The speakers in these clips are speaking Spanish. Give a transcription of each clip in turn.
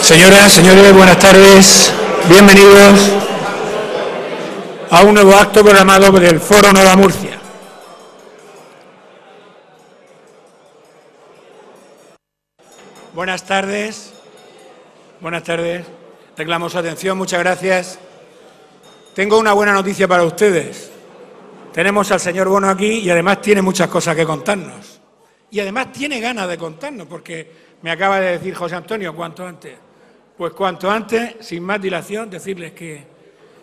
Señoras, señores, buenas tardes. Bienvenidos a un nuevo acto programado por el Foro Nueva Murcia. Buenas tardes. Buenas tardes. Reclamo su atención, muchas gracias. Tengo una buena noticia para ustedes. Tenemos al señor Bono aquí y además tiene muchas cosas que contarnos. Y además tiene ganas de contarnos, porque me acaba de decir José Antonio, cuanto antes. Pues cuanto antes, sin más dilación, decirles que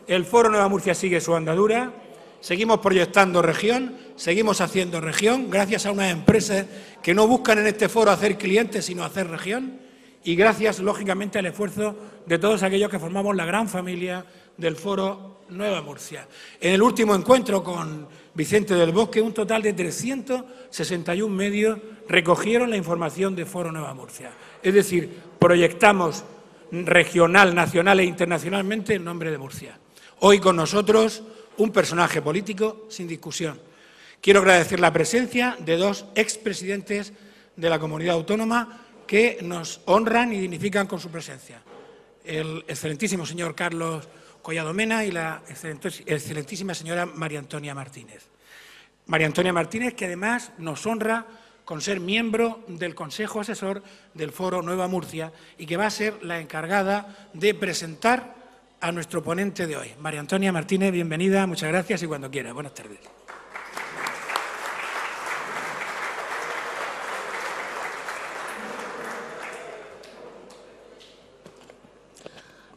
el Foro Nueva Murcia sigue su andadura, seguimos proyectando región, seguimos haciendo región, gracias a unas empresas que no buscan en este foro hacer clientes, sino hacer región, y gracias, lógicamente, al esfuerzo de todos aquellos que formamos la gran familia del Foro Nueva Murcia. En el último encuentro con Vicente del Bosque, un total de 361 medios recogieron la información de Foro Nueva Murcia. Es decir, proyectamos regional, nacional e internacionalmente el nombre de Murcia. Hoy con nosotros un personaje político sin discusión. Quiero agradecer la presencia de dos expresidentes de la comunidad autónoma que nos honran y dignifican con su presencia. El excelentísimo señor Carlos Collado Mena y la excelentísima señora María Antonia Martínez. María Antonia Martínez, que además nos honra con ser miembro del Consejo Asesor del Foro Nueva Murcia y que va a ser la encargada de presentar a nuestro ponente de hoy. María Antonia Martínez, bienvenida, muchas gracias y cuando quiera. Buenas tardes.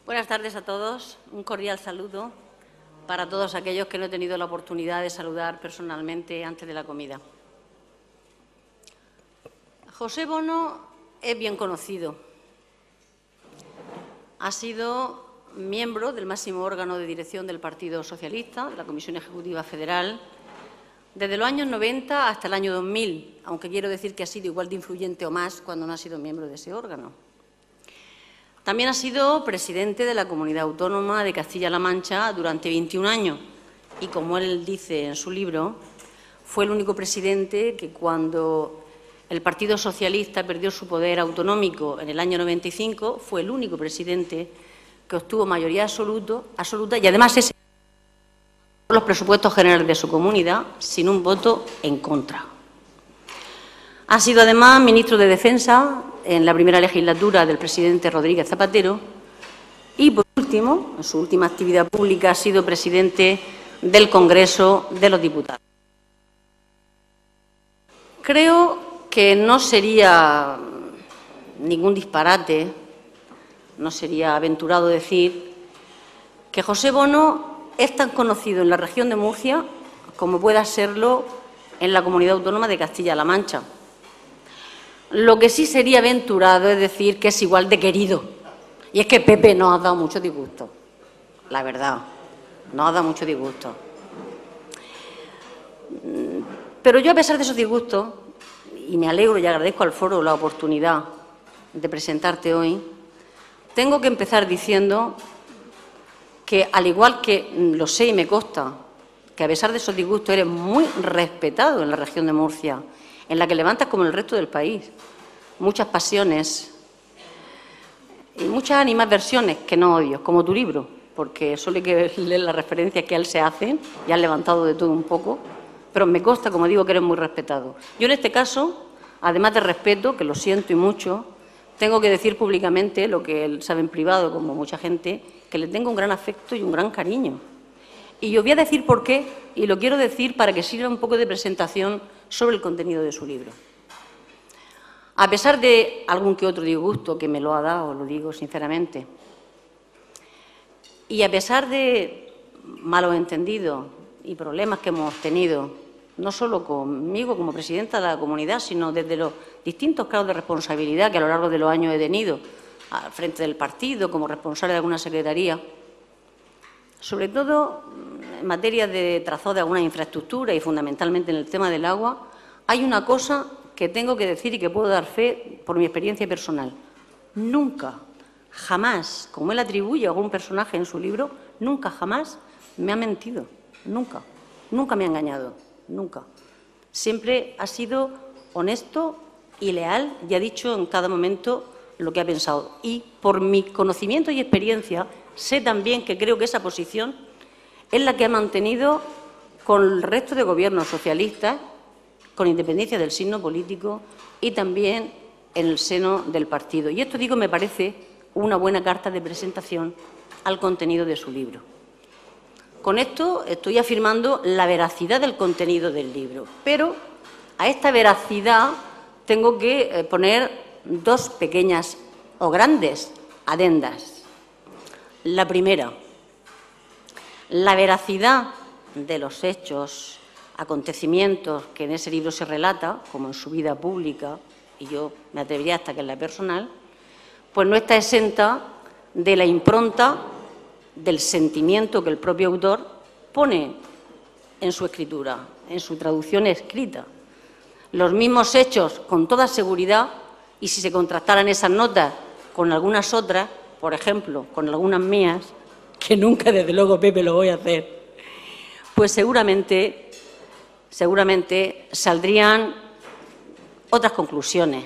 Buenas tardes a todos. Un cordial saludo para todos aquellos que no he tenido la oportunidad de saludar personalmente antes de la comida. José Bono es bien conocido. Ha sido miembro del máximo órgano de dirección del Partido Socialista, de la Comisión Ejecutiva Federal, desde los años 90 hasta el año 2000, aunque quiero decir que ha sido igual de influyente o más cuando no ha sido miembro de ese órgano. También ha sido presidente de la Comunidad Autónoma de Castilla-La Mancha durante 21 años y, como él dice en su libro, fue el único presidente que cuando el Partido Socialista perdió su poder autonómico en el año 95, fue el único presidente que obtuvo mayoría absoluta y además es los presupuestos generales de su comunidad sin un voto en contra. Ha sido además ministro de Defensa en la primera legislatura del presidente Rodríguez Zapatero y, por último, en su última actividad pública, ha sido presidente del Congreso de los Diputados. Creo que no sería ningún disparate, no sería aventurado decir que José Bono es tan conocido en la región de Murcia como pueda serlo en la Comunidad Autónoma de Castilla-La Mancha. Lo que sí sería aventurado es decir que es igual de querido. Y es que Pepe nos ha dado mucho disgusto, la verdad, nos ha dado mucho disgusto. Pero yo, a pesar de esos disgustos, y me alegro y agradezco al foro la oportunidad de presentarte hoy, tengo que empezar diciendo que, al igual que lo sé y me consta, que a pesar de esos disgustos eres muy respetado en la región de Murcia, en la que levantas, como el resto del país, muchas pasiones y muchas animadversiones que no odio, como tu libro, porque solo hay que leer las referencias que a él se hacen y has levantado de todo un poco, pero me consta, como digo, que eres muy respetado. Yo, en este caso, además de respeto, que lo siento y mucho, tengo que decir públicamente lo que él sabe en privado, como mucha gente, que le tengo un gran afecto y un gran cariño. Y os voy a decir por qué, y lo quiero decir para que sirva un poco de presentación sobre el contenido de su libro. A pesar de algún que otro disgusto que me lo ha dado, lo digo sinceramente, y a pesar de malos entendidos y problemas que hemos tenido, no solo conmigo como presidenta de la comunidad, sino desde los distintos grados de responsabilidad que a lo largo de los años he tenido al frente del partido, como responsable de alguna secretaría, sobre todo en materia de trazado de alguna infraestructura y fundamentalmente en el tema del agua, hay una cosa que tengo que decir y que puedo dar fe por mi experiencia personal. Nunca, jamás, como él atribuye a algún personaje en su libro, nunca, jamás me ha mentido. Nunca. Nunca me ha engañado. Nunca. Siempre ha sido honesto y leal y ha dicho en cada momento lo que ha pensado. Y por mi conocimiento y experiencia, sé también que creo que esa posición es la que ha mantenido con el resto de gobiernos socialistas, con independencia del signo político y también en el seno del partido. Y esto, digo, me parece una buena carta de presentación al contenido de su libro. Con esto estoy afirmando la veracidad del contenido del libro, pero a esta veracidad tengo que poner dos pequeñas o grandes adendas. La primera, la veracidad de los hechos, acontecimientos que en ese libro se relata, como en su vida pública, y yo me atrevería hasta que en la personal, pues no está exenta de la impronta del sentimiento que el propio autor pone en su escritura, en su traducción escrita. Los mismos hechos, con toda seguridad, y si se contrastaran esas notas con algunas otras, por ejemplo, con algunas mías, que nunca, desde luego, Pepe, lo voy a hacer, pues seguramente saldrían otras conclusiones.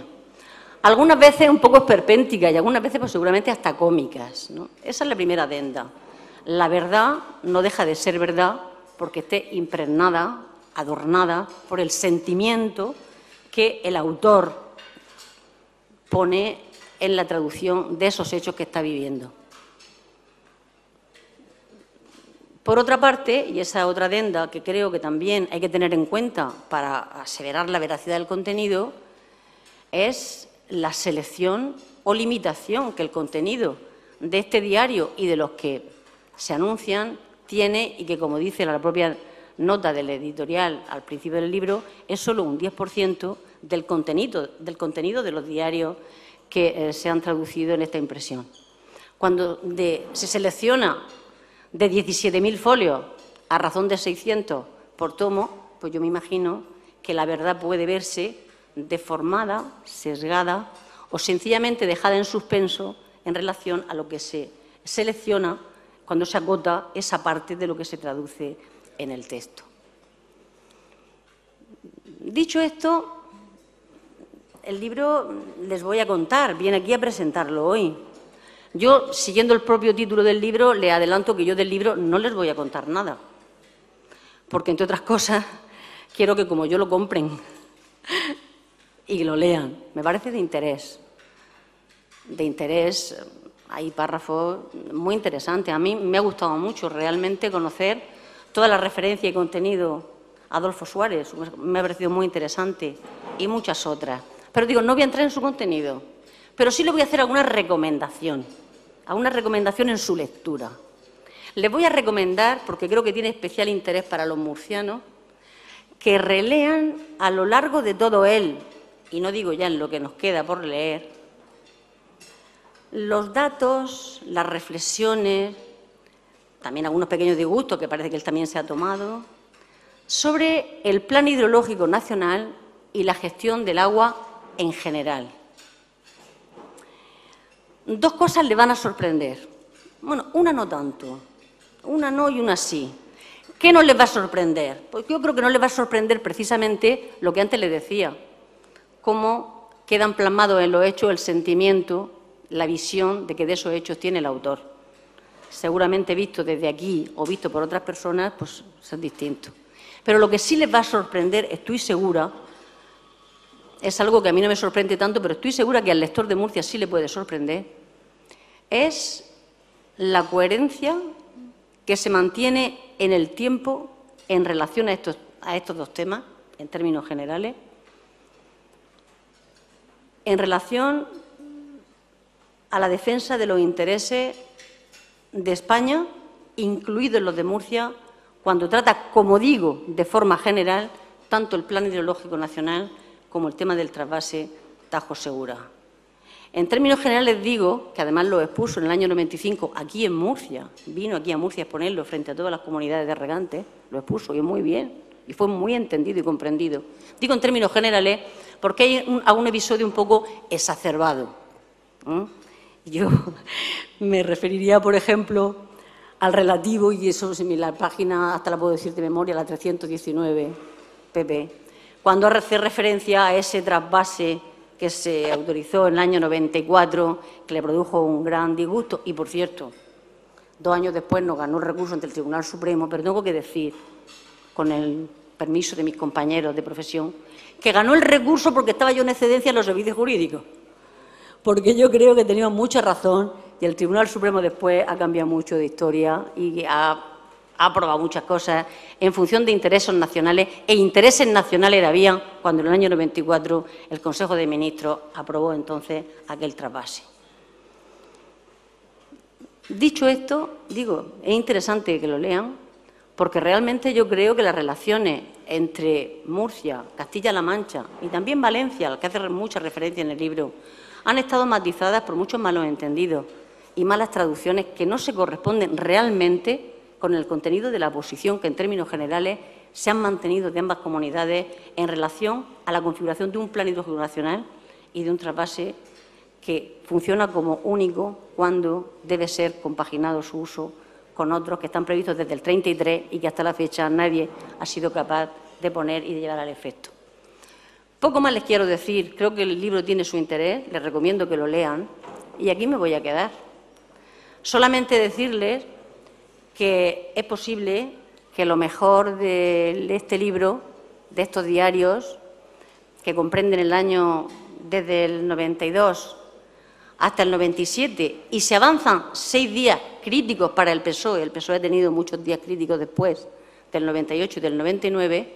Algunas veces un poco esperpénticas y algunas veces pues seguramente hasta cómicas, ¿no? Esa es la primera adenda. La verdad no deja de ser verdad porque esté impregnada, adornada por el sentimiento que el autor pone en la traducción de esos hechos que está viviendo. Por otra parte, y esa otra adenda que creo que también hay que tener en cuenta para aseverar la veracidad del contenido, es la selección o limitación que el contenido de este diario y de los que se anuncian tiene y que, como dice la propia nota del editorial al principio del libro, es solo un 10% del contenido de los diarios que se han traducido en esta impresión. Cuando se selecciona de 17.000 folios a razón de 600 por tomo, pues yo me imagino que la verdad puede verse deformada, sesgada o sencillamente dejada en suspenso en relación a lo que se selecciona cuando se agota esa parte de lo que se traduce en el texto. Dicho esto, el libro les voy a contar, viene aquí a presentarlo hoy. Yo, siguiendo el propio título del libro, le adelanto que yo del libro no les voy a contar nada, porque, entre otras cosas, quiero que como yo lo compren y lo lean. Me parece de interés. Hay párrafos muy interesantes. A mí me ha gustado mucho realmente conocer toda la referencia y contenido a Adolfo Suárez. Me ha parecido muy interesante y muchas otras. Pero digo, no voy a entrar en su contenido, pero sí le voy a hacer alguna recomendación en su lectura. Les voy a recomendar, porque creo que tiene especial interés para los murcianos, que relean a lo largo de todo él, y no digo ya en lo que nos queda por leer, los datos, las reflexiones, también algunos pequeños disgustos que parece que él también se ha tomado, sobre el Plan Hidrológico Nacional y la gestión del agua en general. Dos cosas le van a sorprender. Bueno, una no tanto, una no y una sí. ¿Qué no les va a sorprender? Pues yo creo que no les va a sorprender precisamente lo que antes les decía, cómo quedan plasmados en los hechos el sentimiento, la visión de que de esos hechos tiene el autor. Seguramente visto desde aquí o visto por otras personas, pues es distinto. Pero lo que sí les va a sorprender, estoy segura, es algo que a mí no me sorprende tanto, pero estoy segura que al lector de Murcia sí le puede sorprender, es la coherencia que se mantiene en el tiempo en relación a estos dos temas, en términos generales, en relación a la defensa de los intereses de España, incluidos los de Murcia, cuando trata, como digo, de forma general, tanto el Plan Hidrológico Nacional como el tema del trasvase Tajo Segura. En términos generales digo, que además lo expuso en el año 95 aquí en Murcia, vino aquí a Murcia a exponerlo frente a todas las comunidades de regantes, lo expuso y muy bien, y fue muy entendido y comprendido. Digo en términos generales porque hay algún episodio un poco exacerbado. Yo me referiría, por ejemplo, al relativo, y eso si la página hasta la puedo decir de memoria, la 319, pp, cuando hace referencia a ese trasvase que se autorizó en el año 94, que le produjo un gran disgusto y, por cierto, 2 años después nos ganó el recurso ante el Tribunal Supremo, pero tengo que decir, con el permiso de mis compañeros de profesión, que ganó el recurso porque estaba yo en excedencia en los servicios jurídicos, porque yo creo que teníamos mucha razón y el Tribunal Supremo después ha cambiado mucho de historia y ha aprobado muchas cosas en función de intereses nacionales, e intereses nacionales había cuando en el año 94 el Consejo de Ministros aprobó entonces aquel trasvase. Dicho esto, digo, es interesante que lo lean, porque realmente yo creo que las relaciones entre Murcia, Castilla-La Mancha y también Valencia, al que hace mucha referencia en el libro, han estado matizadas por muchos malos entendidos y malas traducciones que no se corresponden realmente con el contenido de la posición que, en términos generales, se han mantenido de ambas comunidades en relación a la configuración de un plan hidrológico nacional y de un trasvase que funciona como único cuando debe ser compaginado su uso con otros que están previstos desde el 33 y que hasta la fecha nadie ha sido capaz de poner y de llevar al efecto. Poco más les quiero decir, creo que el libro tiene su interés, les recomiendo que lo lean y aquí me voy a quedar. Solamente decirles que es posible que lo mejor de este libro, de estos diarios, que comprenden el año desde el 92 hasta el 97 y se avanzan 6 días críticos para el PSOE ha tenido muchos días críticos después del 98 y del 99,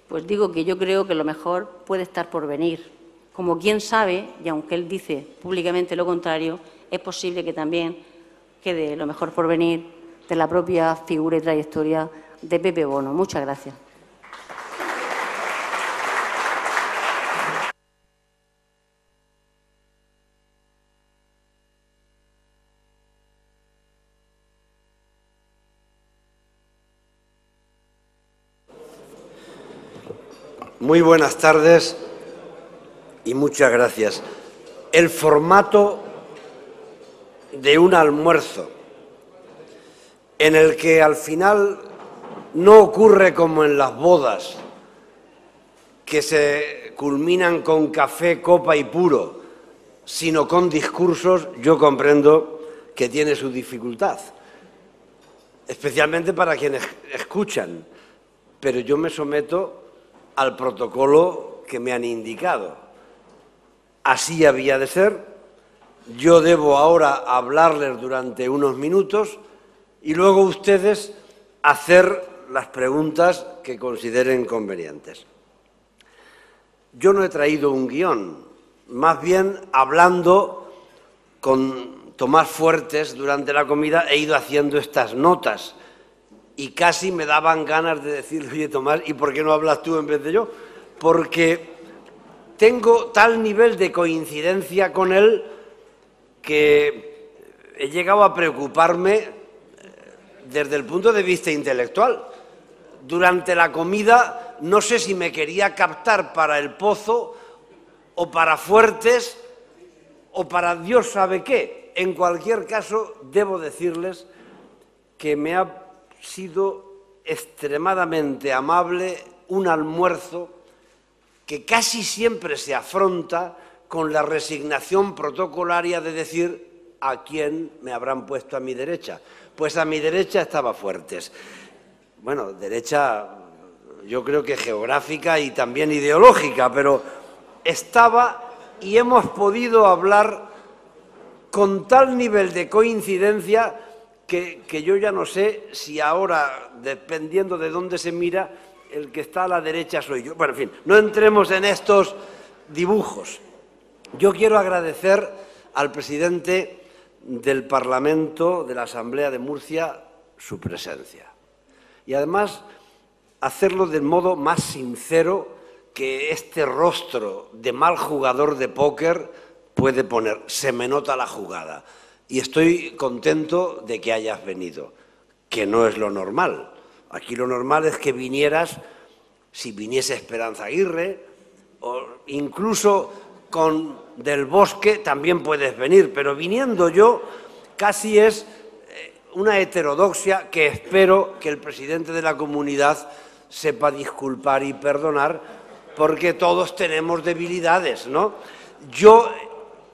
pues digo que yo creo que lo mejor puede estar por venir. Como quien sabe, y aunque él dice públicamente lo contrario, es posible que también quede lo mejor por venir de la propia figura y trayectoria de Pepe Bono. Muchas gracias. Muy buenas tardes y muchas gracias. El formato de un almuerzo en el que al final no ocurre como en las bodas, que se culminan con café, copa y puro, sino con discursos, yo comprendo que tiene su dificultad, especialmente para quienes escuchan, pero yo me someto al protocolo que me han indicado. Así había de ser. Yo debo ahora hablarles durante unos minutos y luego ustedes hacer las preguntas que consideren convenientes. Yo no he traído un guión, más bien hablando con Tomás Fuertes durante la comida he ido haciendo estas notas y casi me daban ganas de decirle, oye Tomás, ¿y por qué no hablas tú en vez de yo? Porque tengo tal nivel de coincidencia con él que he llegado a preocuparme desde el punto de vista intelectual. Durante la comida no sé si me quería captar para El Pozo o para Fuertes o para Dios sabe qué. En cualquier caso, debo decirles que me ha sido extremadamente amable un almuerzo que casi siempre se afronta con la resignación protocolaria de decir ¿a quién me habrán puesto a mi derecha? Pues a mi derecha estaba Fuertes. Bueno, derecha yo creo que geográfica y también ideológica, pero estaba y hemos podido hablar con tal nivel de coincidencia que yo ya no sé si ahora, dependiendo de dónde se mira, el que está a la derecha soy yo. Bueno, en fin, no entremos en estos dibujos. Yo quiero agradecer al presidente del Parlamento, de la Asamblea de Murcia, su presencia. Y además, hacerlo del modo más sincero que este rostro de mal jugador de póker puede poner. Se me nota la jugada. Y estoy contento de que hayas venido, que no es lo normal. Aquí lo normal es que vinieras, si viniese Esperanza Aguirre, o incluso con Del Bosque también puedes venir, pero viniendo yo casi es una heterodoxia que espero que el presidente de la comunidad sepa disculpar y perdonar, porque todos tenemos debilidades, ¿no? Yo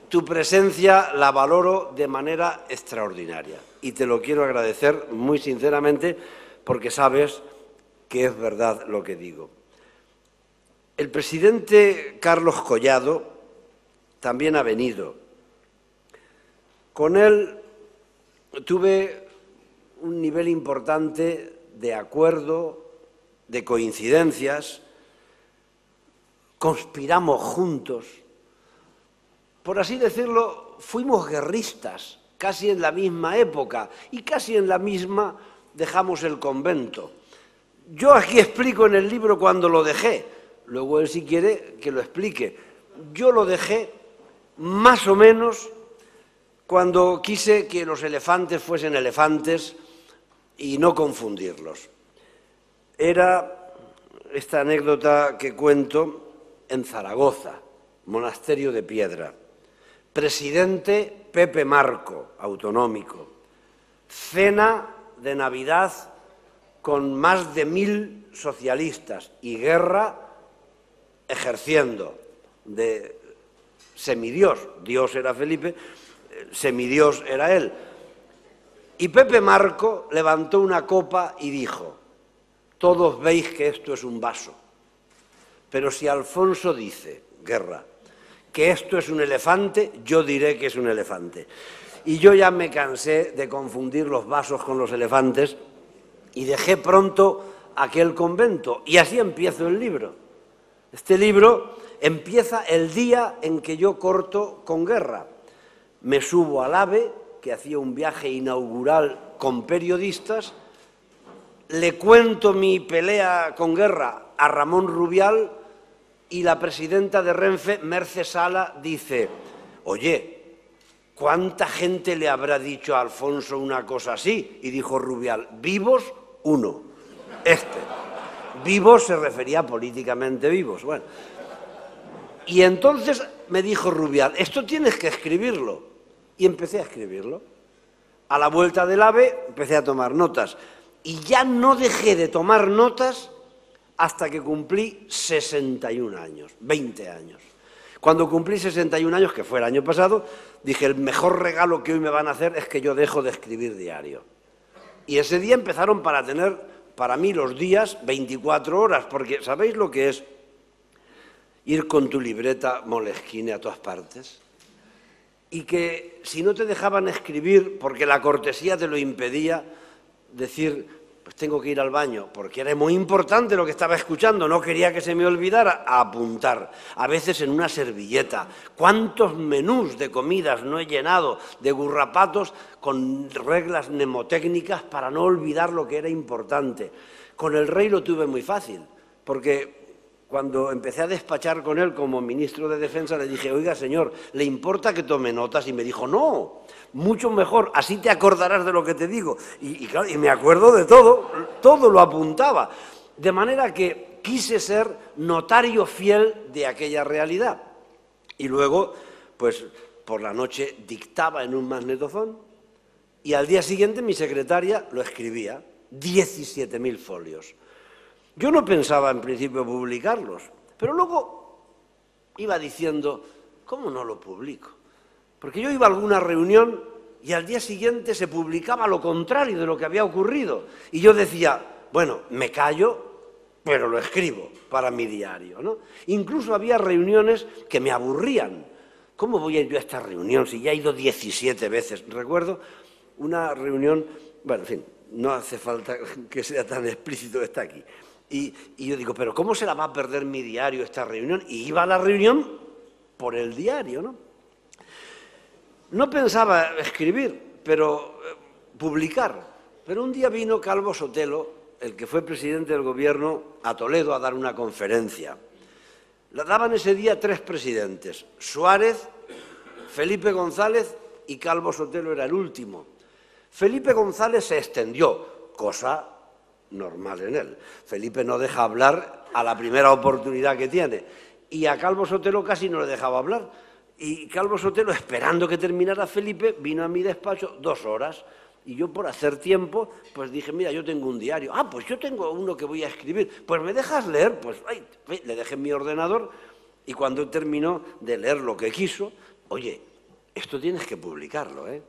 tu presencia la valoro de manera extraordinaria y te lo quiero agradecer muy sinceramente porque sabes que es verdad lo que digo. El presidente Carlos Collado también ha venido. Con él tuve un nivel importante de acuerdo, de coincidencias, conspiramos juntos. Por así decirlo, fuimos guerristas, casi en la misma época y casi en la misma dejamos el convento. Yo aquí explico en el libro cuando lo dejé, luego él si quiere que lo explique. Yo lo dejé más o menos cuando quise que los elefantes fuesen elefantes y no confundirlos. Era esta anécdota que cuento en Zaragoza, Monasterio de Piedra. Presidente Pepe Marco, autonómico. Cena de Navidad con más de 1000 socialistas y Guerra ejerciendo de semidios. Dios era Felipe, semidios era él. Y Pepe Marco levantó una copa y dijo: todos veis que esto es un vaso, pero si Alfonso dice, Guerra, que esto es un elefante, yo diré que es un elefante. Y yo ya me cansé de confundir los vasos con los elefantes y dejé pronto aquel convento. Y así empiezo el libro. Este libro empieza el día en que yo corto con Guerra. Me subo al AVE, que hacía un viaje inaugural con periodistas, le cuento mi pelea con Guerra a Ramón Rubial y la presidenta de Renfe, Merce Sala, dice: oye, ¿cuánta gente le habrá dicho a Alfonso una cosa así? Y dijo Rubial: vivos, uno. Vivos se refería políticamente vivos. Bueno. Y entonces me dijo Rubial: esto tienes que escribirlo. Y empecé a escribirlo. A la vuelta del AVE empecé a tomar notas. Y ya no dejé de tomar notas hasta que cumplí 61 años, 20 años. Cuando cumplí 61 años, que fue el año pasado, dije: el mejor regalo que hoy me van a hacer es que yo dejo de escribir diario. Y ese día empezaron para mí los días 24 horas, porque ¿sabéis lo que es ir con tu libreta Moleskine a todas partes? Y que si no te dejaban escribir, porque la cortesía te lo impedía, decir: pues tengo que ir al baño, porque era muy importante lo que estaba escuchando, no quería que se me olvidara, a apuntar, a veces en una servilleta. ¿Cuántos menús de comidas no he llenado de gurrapatos con reglas mnemotécnicas para no olvidar lo que era importante? Con el rey lo tuve muy fácil, porque cuando empecé a despachar con él como ministro de Defensa le dije: oiga, señor, ¿le importa que tome notas? Y me dijo: no, mucho mejor, así te acordarás de lo que te digo. Y claro, y me acuerdo de todo, todo lo apuntaba. De manera que quise ser notario fiel de aquella realidad. Y luego, pues por la noche dictaba en un magnetofón y al día siguiente mi secretaria lo escribía, 17.000 folios. Yo no pensaba en principio publicarlos, pero luego iba diciendo: ¿cómo no lo publico? Porque yo iba a alguna reunión y al día siguiente se publicaba lo contrario de lo que había ocurrido. Y yo decía: bueno, me callo, pero lo escribo para mi diario, ¿no? Incluso había reuniones que me aburrían. ¿Cómo voy a ir yo a esta reunión si ya he ido 17 veces? Recuerdo una reunión, bueno, en fin, no hace falta que sea tan explícito, está aquí. Y yo digo: pero ¿cómo se la va a perder mi diario esta reunión? Y iba a la reunión por el diario, ¿no? No pensaba escribir, pero publicar. Pero un día vino Calvo Sotelo, el que fue presidente del gobierno, a Toledo a dar una conferencia. La daban ese día 3 presidentes: Suárez, Felipe González y Calvo Sotelo era el último. Felipe González se extendió, cosa normal en él. Felipe no deja hablar a la primera oportunidad que tiene. Y a Calvo Sotelo casi no le dejaba hablar. Y Calvo Sotelo, esperando que terminara Felipe, vino a mi despacho 2 horas. Y yo, por hacer tiempo, pues dije, mira, yo tengo un diario. Ah, pues yo tengo uno que voy a escribir. Pues ¿me dejas leer? Pues le dejé mi ordenador y cuando terminó de leer lo que quiso, oye, esto tienes que publicarlo, ¿eh?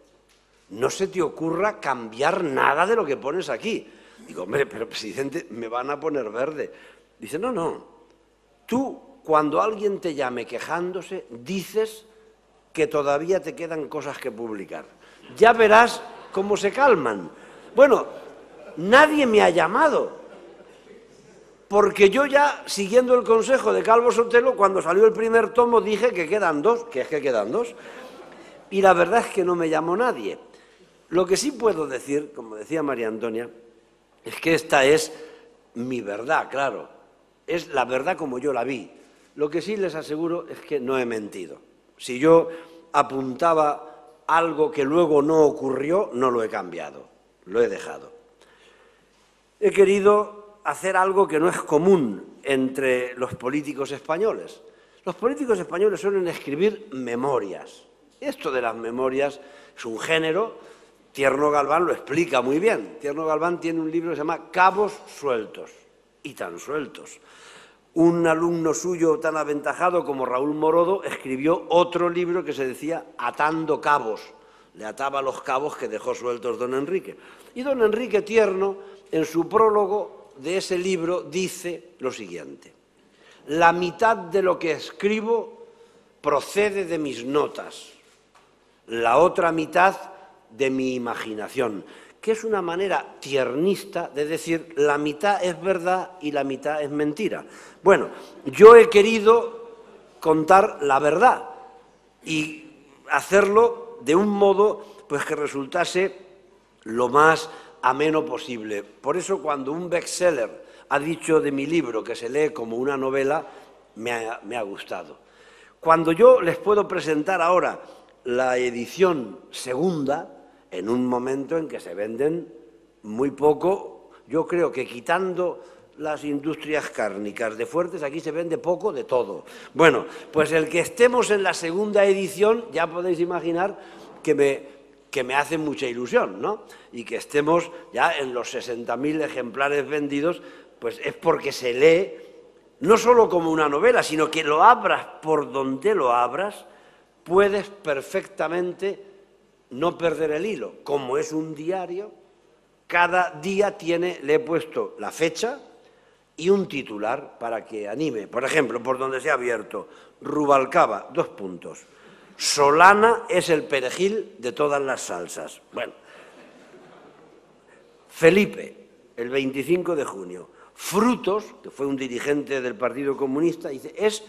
No se te ocurra cambiar nada de lo que pones aquí. Digo, hombre, pero presidente, me van a poner verde. Dice, no, no. Tú, cuando alguien te llame quejándose, dices que todavía te quedan cosas que publicar. Ya verás cómo se calman. Bueno, nadie me ha llamado, porque yo ya, siguiendo el consejo de Calvo Sotelo, cuando salió el primer tomo dije que quedan dos, que es que quedan dos, y la verdad es que no me llamó nadie. Lo que sí puedo decir, como decía María Antonia, es que esta es mi verdad, claro, es la verdad como yo la vi. Lo que sí les aseguro es que no he mentido. Si yo apuntaba algo que luego no ocurrió, no lo he cambiado, lo he dejado. He querido hacer algo que no es común entre los políticos españoles. Los políticos españoles suelen escribir memorias. Esto de las memorias es un género, Tierno Galván lo explica muy bien. Tierno Galván tiene un libro que se llama Cabos sueltos, y tan sueltos. Un alumno suyo tan aventajado como Raúl Morodo escribió otro libro que se decía Atando cabos. Le ataba los cabos que dejó sueltos don Enrique. Y don Enrique Tierno, en su prólogo de ese libro, dice lo siguiente. La mitad de lo que escribo procede de mis notas, la otra mitad de mi imaginación, que es una manera tiernista de decir la mitad es verdad y la mitad es mentira. Bueno, yo he querido contar la verdad y hacerlo de un modo pues que resultase lo más ameno posible. Por eso cuando un bestseller ha dicho de mi libro que se lee como una novela, me ha gustado. Cuando yo les puedo presentar ahora la edición segunda, en un momento en que se venden muy poco, yo creo que quitando las industrias cárnicas de Fuertes, aquí se vende poco de todo. Bueno, pues el que estemos en la segunda edición, ya podéis imaginar que me hace mucha ilusión, ¿no? Y que estemos ya en los 60.000 ejemplares vendidos, pues es porque se lee no solo como una novela, sino que lo abras por donde lo abras, puedes perfectamente no perder el hilo. Como es un diario, cada día le he puesto la fecha y un titular para que anime. Por ejemplo, por donde se ha abierto, Rubalcaba, 2 puntos. Solana es el perejil de todas las salsas. Bueno, Felipe, el 25 de junio. Frutos, que fue un dirigente del Partido Comunista, dice, es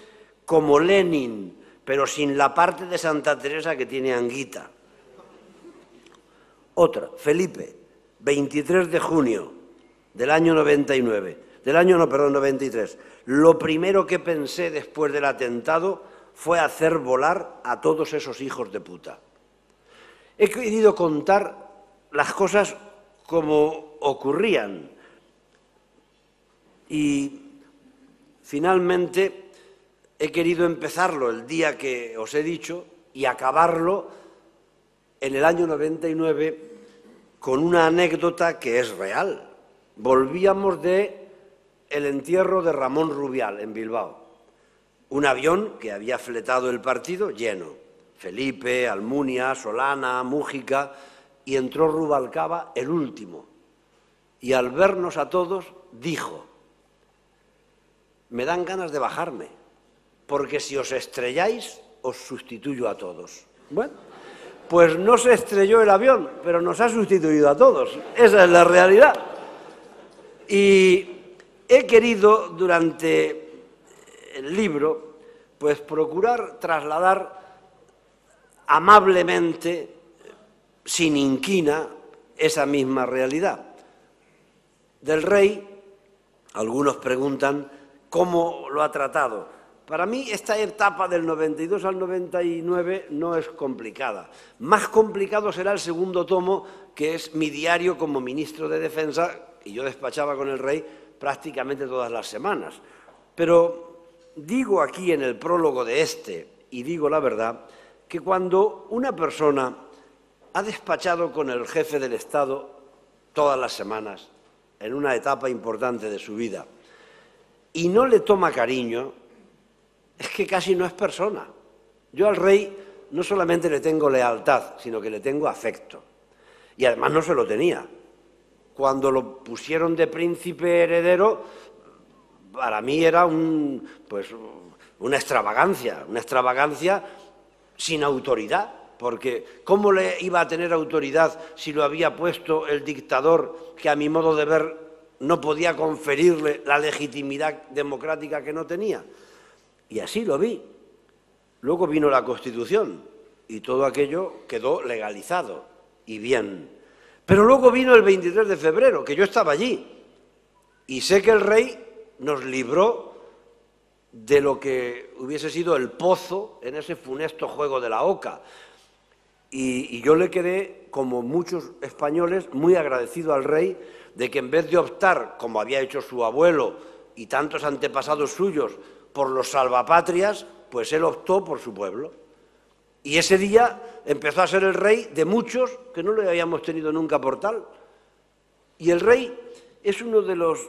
como Lenin, pero sin la parte de Santa Teresa que tiene Anguita. Otra, Felipe, 23 de junio del año 93. Lo primero que pensé después del atentado fue hacer volar a todos esos hijos de puta. He querido contar las cosas como ocurrían y finalmente he querido empezarlo el día que os he dicho y acabarlo en el año 99 con una anécdota que es real. Volvíamos del entierro de Ramón Rubial en Bilbao. Un avión que había fletado el partido lleno. Felipe, Almunia, Solana, Mújica, y entró Rubalcaba el último. Y al vernos a todos dijo, me dan ganas de bajarme, porque si os estrelláis os sustituyo a todos. Bueno, pues no se estrelló el avión, pero nos ha sustituido a todos. Esa es la realidad. Y he querido, durante el libro, pues procurar trasladar amablemente, sin inquina, esa misma realidad. Del rey, algunos preguntan cómo lo ha tratado. Para mí esta etapa del 92 al 99 no es complicada. Más complicado será el segundo tomo, que es mi diario como ministro de Defensa, y yo despachaba con el rey prácticamente todas las semanas. Pero digo aquí en el prólogo de este, y digo la verdad, que cuando una persona ha despachado con el jefe del Estado todas las semanas, en una etapa importante de su vida, y no le toma cariño, es que casi no es persona. Yo al rey no solamente le tengo lealtad, sino que le tengo afecto. Y además no se lo tenía. Cuando lo pusieron de príncipe heredero, para mí era una extravagancia sin autoridad, porque ¿cómo le iba a tener autoridad si lo había puesto el dictador que, a mi modo de ver, no podía conferirle la legitimidad democrática que no tenía? Y así lo vi. Luego vino la Constitución y todo aquello quedó legalizado y bien. Pero luego vino el 23 de febrero, que yo estaba allí, y sé que el rey nos libró de lo que hubiese sido el pozo en ese funesto juego de la oca. Y yo le quedé, como muchos españoles, muy agradecido al rey de que, en vez de optar, como había hecho su abuelo y tantos antepasados suyos, por los salvapatrias, pues él optó por su pueblo. Y ese día empezó a ser el rey de muchos que no le habíamos tenido nunca por tal. Y el rey es uno de los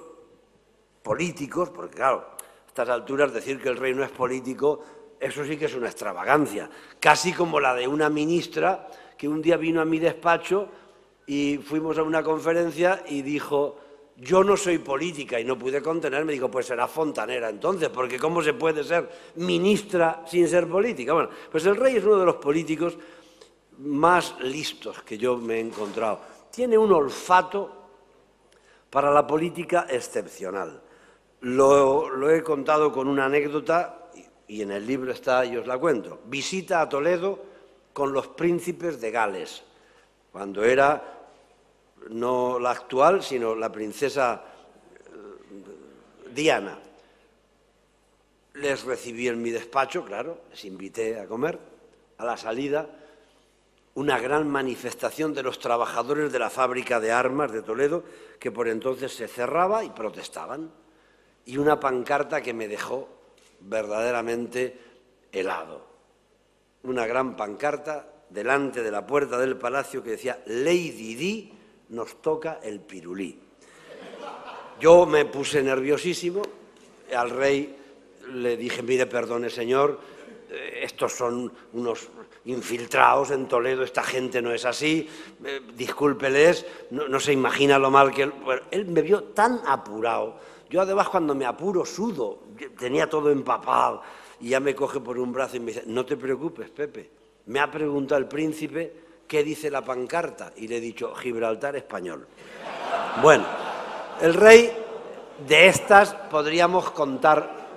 políticos, porque claro, a estas alturas decir que el rey no es político, eso sí que es una extravagancia, casi como la de una ministra que un día vino a mi despacho y fuimos a una conferencia y dijo: yo no soy política, y no pude contenerme, digo, pues será fontanera entonces, porque ¿cómo se puede ser ministra sin ser política? Bueno, pues el rey es uno de los políticos más listos que yo me he encontrado. Tiene un olfato para la política excepcional. Lo he contado con una anécdota, y en el libro está, y os la cuento. Visita a Toledo con los príncipes de Gales, cuando era no la actual, sino la princesa Diana. Les recibí en mi despacho, claro, les invité a comer. A la salida, una gran manifestación de los trabajadores de la fábrica de armas de Toledo, que por entonces se cerraba, y protestaban. Y una pancarta que me dejó verdaderamente helado. Una gran pancarta delante de la puerta del palacio que decía: Lady Di, nos toca el pirulí. Yo me puse nerviosísimo, al rey le dije: mire, perdone señor, estos son unos infiltrados en Toledo, esta gente no es así, discúlpeles, no se imagina lo mal que... Bueno, él me vio tan apurado. Yo además, cuando me apuro, sudo, tenía todo empapado, y ya me coge por un brazo y me dice: no te preocupes, Pepe, me ha preguntado el príncipe qué dice la pancarta, y le he dicho: Gibraltar español. Bueno, el rey, de estas podríamos contar,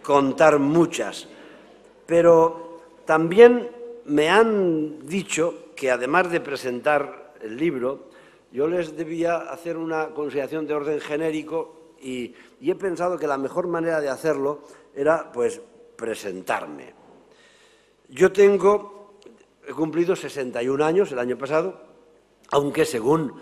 contar muchas, pero también me han dicho que, además de presentar el libro, yo les debía hacer una consideración de orden genérico, y he pensado que la mejor manera de hacerlo era, pues, presentarme. Yo he cumplido 61 años el año pasado, aunque según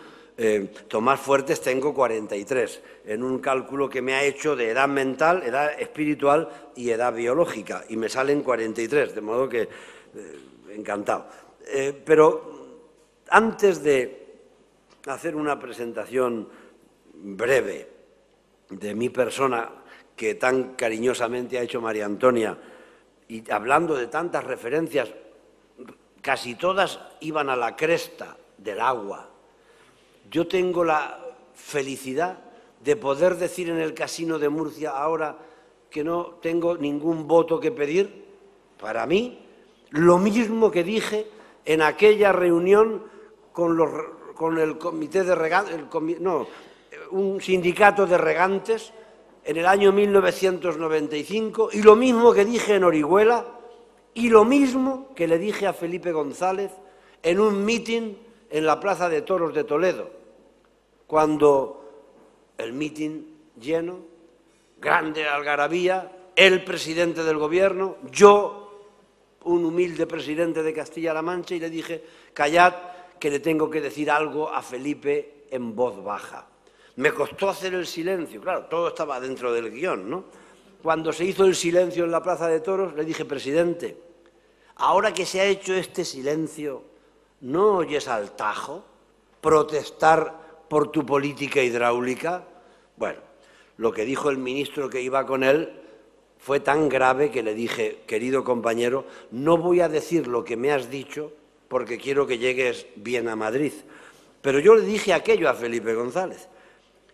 Tomás Fuertes tengo 43, en un cálculo que me ha hecho de edad mental, edad espiritual y edad biológica, y me salen 43, de modo que encantado. Pero antes de hacer una presentación breve de mi persona, que tan cariñosamente ha hecho María Antonia, y hablando de tantas referencias, casi todas iban a la cresta del agua. Yo tengo la felicidad de poder decir en el Casino de Murcia ahora que no tengo ningún voto que pedir para mí, lo mismo que dije en aquella reunión con el comité de regantes, un sindicato de regantes en el año 1995, y lo mismo que dije en Orihuela, y lo mismo que le dije a Felipe González en un mitin en la Plaza de Toros de Toledo, cuando el mitin lleno, grande algarabía, el presidente del gobierno, yo, un humilde presidente de Castilla-La Mancha, y le dije: callad, que le tengo que decir algo a Felipe en voz baja. Me costó hacer el silencio, claro, todo estaba dentro del guión, ¿no? Cuando se hizo el silencio en la Plaza de Toros, le dije: presidente, Ahora que se ha hecho este silencio, ¿no oyes al Tajo protestar por tu política hidráulica? Bueno, lo que dijo el ministro que iba con él fue tan grave que le dije, querido compañero, no voy a decir lo que me has dicho porque quiero que llegues bien a Madrid. Pero yo le dije aquello a Felipe González.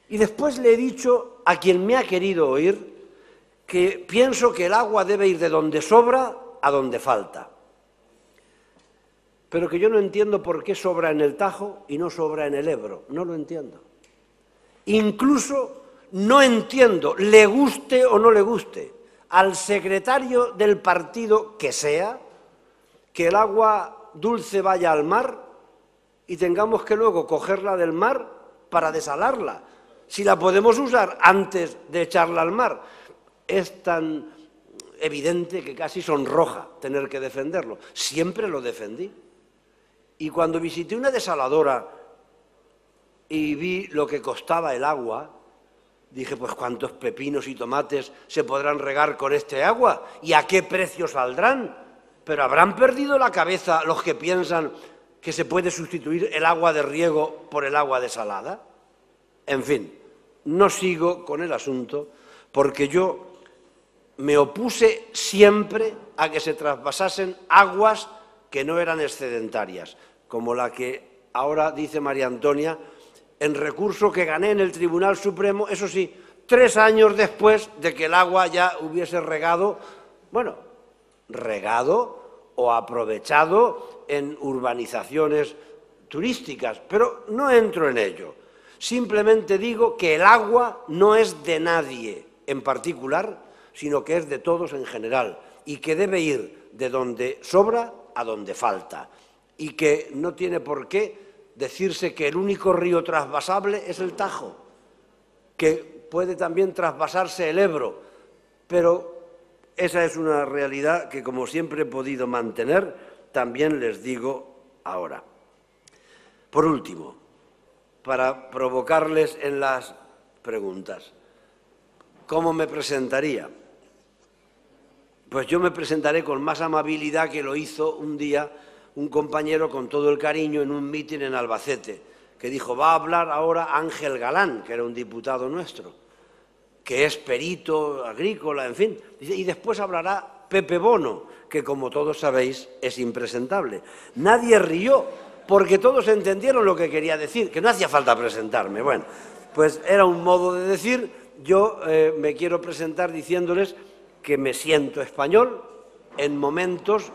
Y después le he dicho a quien me ha querido oír que pienso que el agua debe ir de donde sobra a donde falta. Pero que yo no entiendo por qué sobra en el Tajo y no sobra en el Ebro. No lo entiendo. Incluso no entiendo, le guste o no le guste, al secretario del partido que sea, que el agua dulce vaya al mar y tengamos que luego cogerla del mar para desalarla. Si la podemos usar antes de echarla al mar, es tan evidente que casi sonroja tener que defenderlo. Siempre lo defendí. Y cuando visité una desaladora y vi lo que costaba el agua, dije, pues cuántos pepinos y tomates se podrán regar con este agua y a qué precio saldrán. Pero habrán perdido la cabeza los que piensan que se puede sustituir el agua de riego por el agua desalada. En fin, no sigo con el asunto porque yo me opuse siempre a que se trasvasasen aguas que no eran excedentarias, como la que ahora dice María Antonia, en recurso que gané en el Tribunal Supremo, eso sí, 3 años después de que el agua ya hubiese regado, bueno, regado o aprovechado en urbanizaciones turísticas, pero no entro en ello. Simplemente digo que el agua no es de nadie en particular, sino que es de todos en general y que debe ir de donde sobra a donde falta y que no tiene por qué decirse que el único río trasvasable es el Tajo, que puede también trasvasarse el Ebro, pero esa es una realidad que, como siempre he podido mantener, también les digo ahora. Por último, para provocarles en las preguntas, ¿cómo me presentaría? Pues yo me presentaré con más amabilidad que lo hizo un día un compañero con todo el cariño en un mitin en Albacete, que dijo, va a hablar ahora Ángel Galán, que era un diputado nuestro, que es perito agrícola, en fin, y después hablará Pepe Bono, que como todos sabéis es impresentable. Nadie rió, porque todos entendieron lo que quería decir, que no hacía falta presentarme. Bueno, pues era un modo de decir, yo me quiero presentar diciéndoles que me siento español en momentos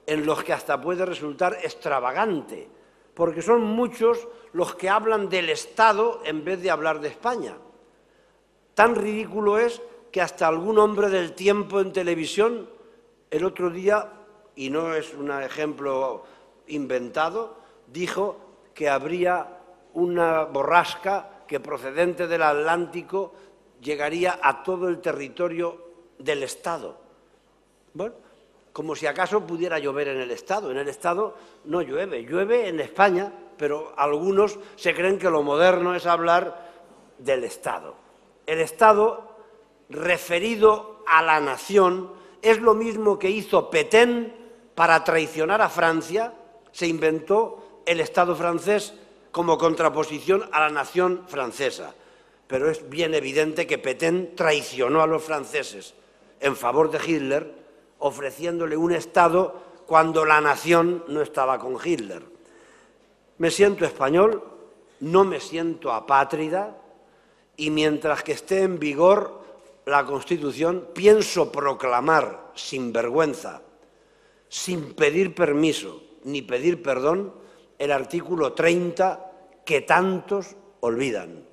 en los que hasta puede resultar extravagante, porque son muchos los que hablan del Estado en vez de hablar de España. Tan ridículo es que hasta algún hombre del tiempo en televisión el otro día, y no es un ejemplo inventado, dijo que habría una borrasca que procedente del Atlántico llegaría a todo el territorio del Estado. Bueno, como si acaso pudiera llover en el Estado. En el Estado no llueve, llueve en España, pero algunos se creen que lo moderno es hablar del Estado. El Estado, referido a la nación, es lo mismo que hizo Pétain para traicionar a Francia, se inventó el Estado francés como contraposición a la nación francesa. Pero es bien evidente que Pétain traicionó a los franceses en favor de Hitler, ofreciéndole un Estado cuando la nación no estaba con Hitler. Me siento español, no me siento apátrida y mientras que esté en vigor la Constitución pienso proclamar sin vergüenza, sin pedir permiso ni pedir perdón, el artículo 30 que tantos olvidan.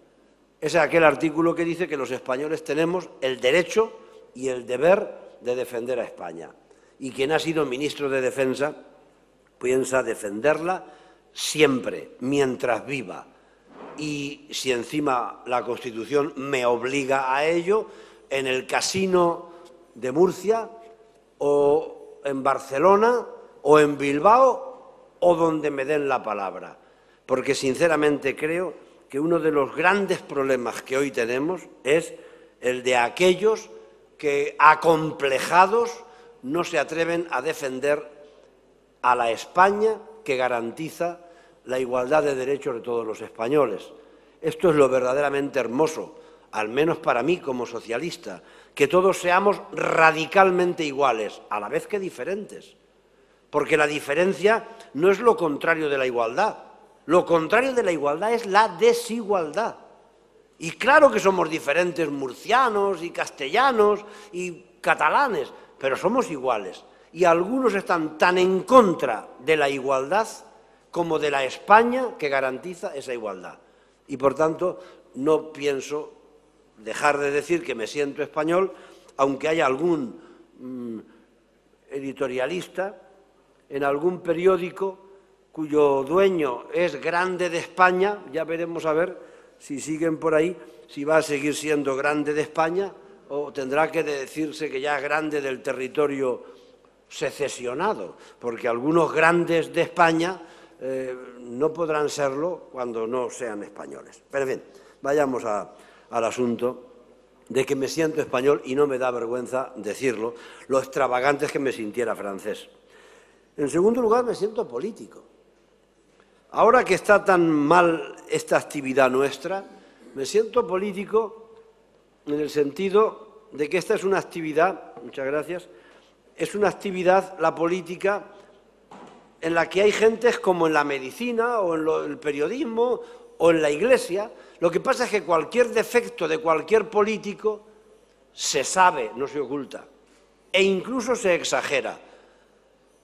Ese es aquel artículo que dice que los españoles tenemos el derecho y el deber de defender a España. Y quien ha sido ministro de Defensa piensa defenderla siempre, mientras viva. Y si encima la Constitución me obliga a ello, en el Casino de Murcia, o en Barcelona, o en Bilbao, o donde me den la palabra. Porque sinceramente creo que uno de los grandes problemas que hoy tenemos es el de aquellos que, acomplejados, no se atreven a defender a la España que garantiza la igualdad de derechos de todos los españoles. Esto es lo verdaderamente hermoso, al menos para mí como socialista, que todos seamos radicalmente iguales, a la vez que diferentes. Porque la diferencia no es lo contrario de la igualdad. Lo contrario de la igualdad es la desigualdad. Y claro que somos diferentes murcianos y castellanos y catalanes, pero somos iguales. Y algunos están tan en contra de la igualdad como de la España que garantiza esa igualdad. Y por tanto, no pienso dejar de decir que me siento español, aunque haya algún editorialista en algún periódico cuyo dueño es Grande de España, ya veremos a ver si siguen por ahí, si va a seguir siendo Grande de España o tendrá que decirse que ya es Grande del territorio secesionado, porque algunos grandes de España no podrán serlo cuando no sean españoles. Pero bien, vayamos al asunto de que me siento español y no me da vergüenza decirlo, lo extravagante es que me sintiera francés. En segundo lugar, me siento político. Ahora que está tan mal esta actividad nuestra, me siento político en el sentido de que esta es una actividad, muchas gracias, es una actividad, la política, en la que hay gentes como en la medicina o en el periodismo o en la Iglesia. Lo que pasa es que cualquier defecto de cualquier político se sabe, no se oculta, e incluso se exagera.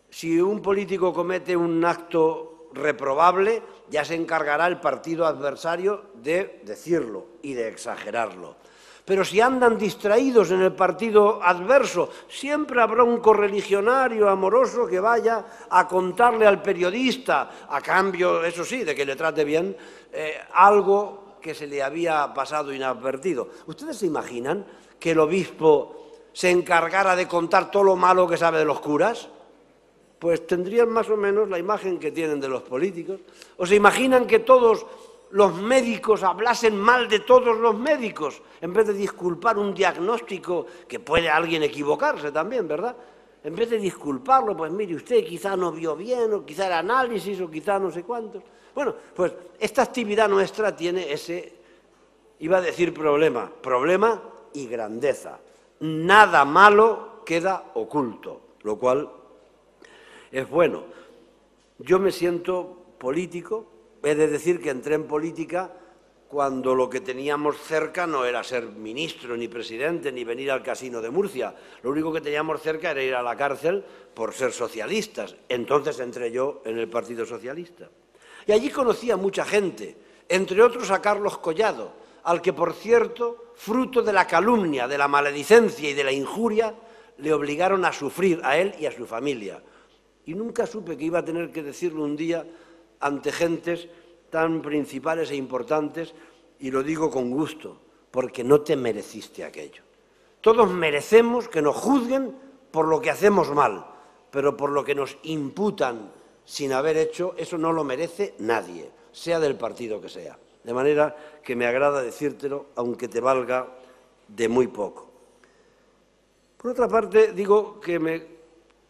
Si un político comete un acto reprobable, ya se encargará el partido adversario de decirlo y de exagerarlo. Pero si andan distraídos en el partido adverso, siempre habrá un correligionario amoroso que vaya a contarle al periodista, a cambio, eso sí, de que le trate bien, algo que se le había pasado inadvertido. ¿Ustedes se imaginan que el obispo se encargara de contar todo lo malo que sabe de los curas? Pues tendrían más o menos la imagen que tienen de los políticos. ¿O se imaginan que todos los médicos hablasen mal de todos los médicos, en vez de disculpar un diagnóstico, que puede alguien equivocarse también, ¿verdad? En vez de disculparlo, pues mire usted, quizá no vio bien, o quizá el análisis, o quizá no sé cuántos. Bueno, pues esta actividad nuestra tiene ese, iba a decir problema y grandeza. Nada malo queda oculto, lo cual es bueno. Yo me siento político. He de decir que entré en política cuando lo que teníamos cerca no era ser ministro, ni presidente, ni venir al Casino de Murcia. Lo único que teníamos cerca era ir a la cárcel por ser socialistas. Entonces entré yo en el Partido Socialista. Y allí conocí a mucha gente, entre otros a Carlos Collado, al que, por cierto, fruto de la calumnia, de la maledicencia y de la injuria, le obligaron a sufrir a él y a su familia. Y nunca supe que iba a tener que decirlo un día ante gentes tan principales e importantes, y lo digo con gusto, porque no te mereciste aquello. Todos merecemos que nos juzguen por lo que hacemos mal, pero por lo que nos imputan sin haber hecho, eso no lo merece nadie, sea del partido que sea. De manera que me agrada decírtelo, aunque te valga de muy poco. Por otra parte, digo que me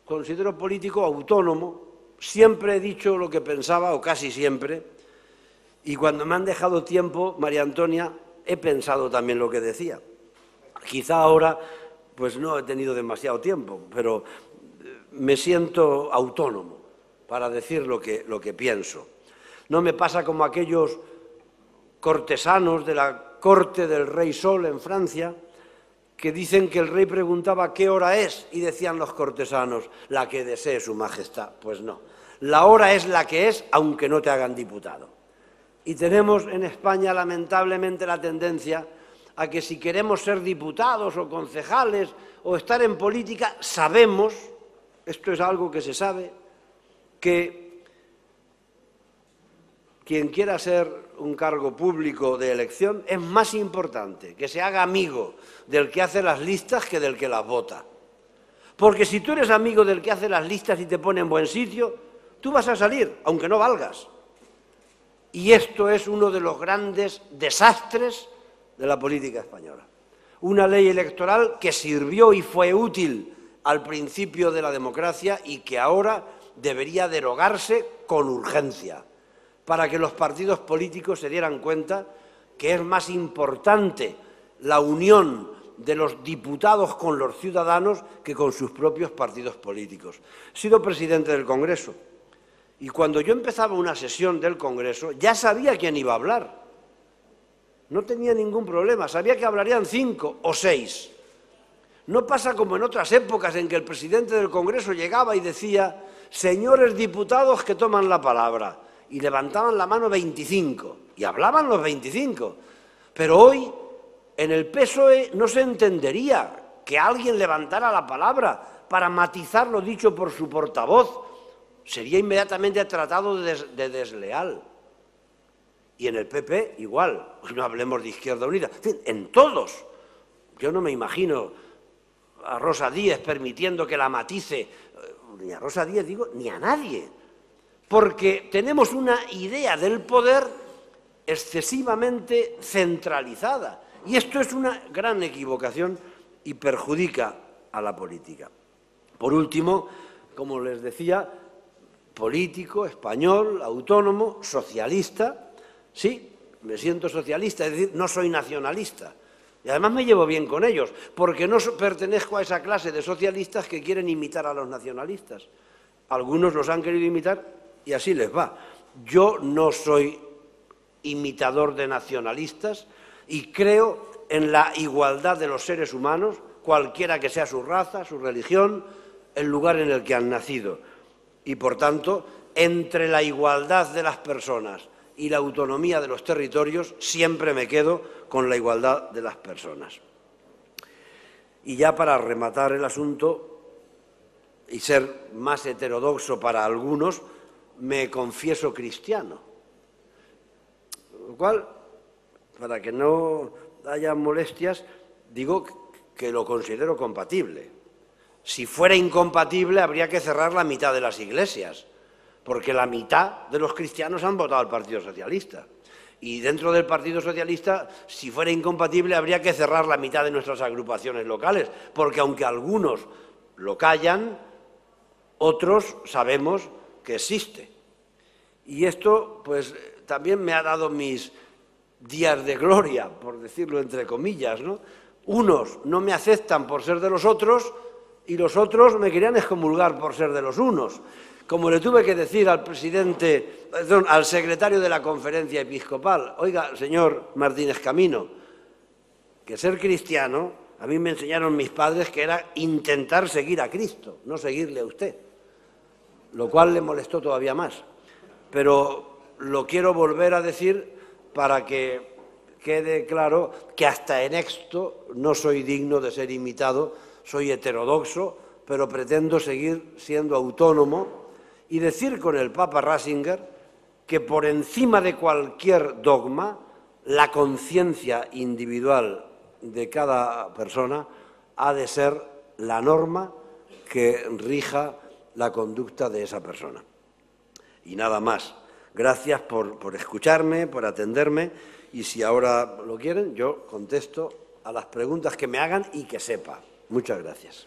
considero político autónomo. Siempre he dicho lo que pensaba, o casi siempre, y cuando me han dejado tiempo, María Antonia, he pensado también lo que decía. Quizá ahora, pues no he tenido demasiado tiempo, pero me siento autónomo para decir lo que pienso. No me pasa como aquellos cortesanos de la corte del rey Sol en Francia, que dicen que el rey preguntaba qué hora es, y decían los cortesanos, la que desee su majestad. Pues no, la hora es la que es, aunque no te hagan diputado. Y tenemos en España, lamentablemente, la tendencia a que si queremos ser diputados o concejales o estar en política, sabemos, esto es algo que se sabe, que quien quiera ser un cargo público de elección es más importante que se haga amigo del que hace las listas que del que las vota. Porque si tú eres amigo del que hace las listas y te pone en buen sitio, tú vas a salir, aunque no valgas. Y esto es uno de los grandes desastres de la política española. Una ley electoral que sirvió y fue útil al principio de la democracia y que ahora debería derogarse con urgencia, para que los partidos políticos se dieran cuenta que es más importante la unión de los diputados con los ciudadanos que con sus propios partidos políticos. He sido presidente del Congreso y cuando yo empezaba una sesión del Congreso ya sabía quién iba a hablar. No tenía ningún problema, sabía que hablarían 5 o 6. No pasa como en otras épocas en que el presidente del Congreso llegaba y decía: señores diputados que toman la palabra, y levantaban la mano 25, y hablaban los 25. Pero hoy, en el PSOE, no se entendería que alguien levantara la palabra para matizar lo dicho por su portavoz. Sería inmediatamente tratado de desleal. Y en el PP, igual. No hablemos de Izquierda Unida. En fin, en todos. Yo no me imagino a Rosa Díez permitiendo que la matice, ni a Rosa Díez digo, ni a nadie, porque tenemos una idea del poder excesivamente centralizada, y esto es una gran equivocación y perjudica a la política. Por último, como les decía, político, español, autónomo, socialista, sí, me siento socialista, es decir, no soy nacionalista. Y además me llevo bien con ellos, porque no pertenezco a esa clase de socialistas que quieren imitar a los nacionalistas. Algunos los han querido imitar y así les va. Yo no soy imitador de nacionalistas y creo en la igualdad de los seres humanos, cualquiera que sea su raza, su religión, el lugar en el que han nacido. Y, por tanto, entre la igualdad de las personas y la autonomía de los territorios, siempre me quedo con la igualdad de las personas. Y ya para rematar el asunto y ser más heterodoxo para algunos, me confieso cristiano. Lo cual, para que no haya molestias, digo que lo considero compatible. Si fuera incompatible, habría que cerrar la mitad de las iglesias, porque la mitad de los cristianos han votado al Partido Socialista. Y dentro del Partido Socialista, si fuera incompatible, habría que cerrar la mitad de nuestras agrupaciones locales, porque aunque algunos lo callan, otros sabemos que existe. Y esto, pues, también me ha dado mis días de gloria, por decirlo entre comillas, ¿no? Unos no me aceptan por ser de los otros y los otros me querían excomulgar por ser de los unos. Como le tuve que decir al al secretario de la Conferencia Episcopal: oiga, señor Martínez Camino, que ser cristiano, a mí me enseñaron mis padres que era intentar seguir a Cristo, no seguirle a usted, lo cual le molestó todavía más. Pero lo quiero volver a decir para que quede claro que hasta en esto no soy digno de ser imitado, soy heterodoxo, pero pretendo seguir siendo autónomo y decir con el Papa Ratzinger que por encima de cualquier dogma, la conciencia individual de cada persona ha de ser la norma que rija la conducta de esa persona. Y nada más. Gracias por escucharme, por atenderme, y si ahora lo quieren, yo contesto a las preguntas que me hagan y que sepa. Muchas gracias.